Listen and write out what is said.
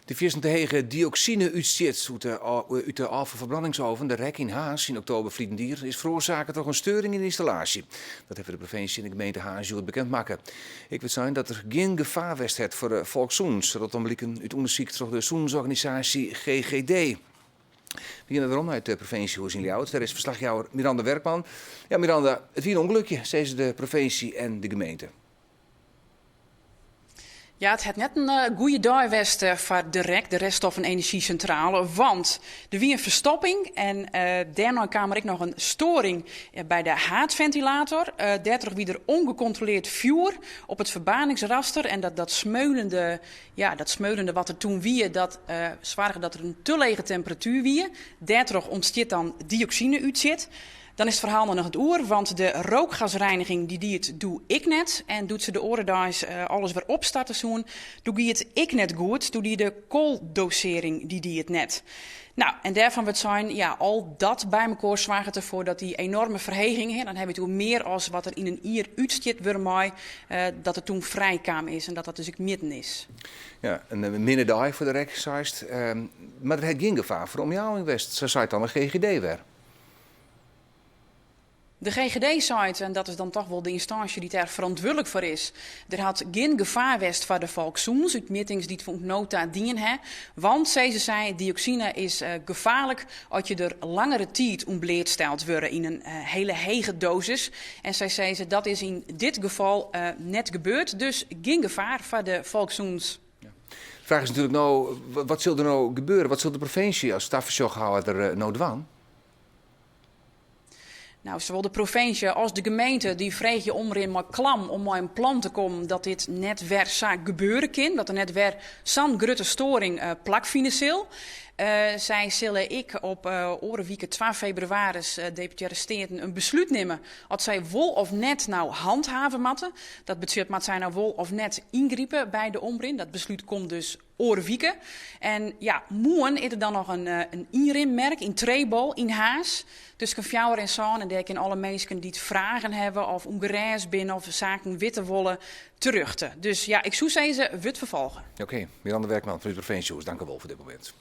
De 24 dioxine-uitstoot uit de afvalverbrandingsoven, de REK in Haas, in oktober Vliedendier, is veroorzaakt door een storing in de installatie. Dat hebben de provincie en de gemeente Haas bekendmaken. Ik weet zijn dat er geen gevaar was voor de volkszoens. Dat blijken uit onderzoek door de zoensorganisatie GGD. We beginnen erom uit de provincie Hoes in Ljouwert. Daar is verslagjouwer Miranda Werkman. Ja, Miranda, het was een ongelukje, zei ze de provincie en de gemeente. Ja, het had net een goede dag geweest voor de REK, de reststof- en energiecentrale. Want er was een verstopping en daarna kwam er ook nog een storing bij de haardventilator. Daardoor was er ongecontroleerd vuur op het verbaningsraster. En dat smeulende wat er toen was, dat zorgde dat er een te lege temperatuur was. Daardoor ontstaat dan dioxine uitstoot. Dan is het verhaal nog het oer, want de rookgasreiniging die het doe ik net. En doet ze de orendags alles weer opstarten zoen, doe die het ik net goed. Doe die de kooldosering die het net. Nou, en daarvan wordt zijn, ja, al dat bij elkaar zorgt ervoor dat die enorme verheging, dan hebben we toen meer als wat er in een ier uitstiet weer dat het toen vrijkwam is en dat dus ook midden is. Ja, een minder dag voor de REK, zei maar er had geen gevaar voor omjouwing West. Zo zei het dan een GGD weer. De GGD-site, en dat is dan toch wel de instantie die daar verantwoordelijk voor is, er had geen gevaar west voor de volkszoens, uit meetings die het van nota dienen. Want, ze zei, dioxine is gevaarlijk als je er langere tijd ontbleed stelt worden in een hele hege dosis. En zij zei, dat is in dit geval net gebeurd, dus geen gevaar voor de volkszoens. Ja. De vraag is natuurlijk nou, wat zal er nou gebeuren? Wat zal de provincie als stafverzorghouder nou doen? Nou, zowel de provincie als de gemeente die vreeg je om maar klam om maar een plan te komen dat dit net weer zou gebeuren kan. Dat er net weer zo'n grote storing plakfinancieel. Zij zullen ik op orenwieke 12 februari deputaire steden een besluit nemen. Als zij wol of net nou handhaven matten. Dat betekent dat zij nou wol of net ingrijpen bij de ombrin. Dat besluit komt dus orenwieke. En ja, morgen is er dan nog een inrimmerk in Trebol in Haas. Dus kan fjouwer en zoon en daar kunnen alle mensen die het vragen hebben of ongereis binnen of zaken witte wollen terug te. Dus ja, ik zou zeggen, we het vervolgen. Oké, Miranda Werkman van de provincie Hoes, dank u wel voor dit moment.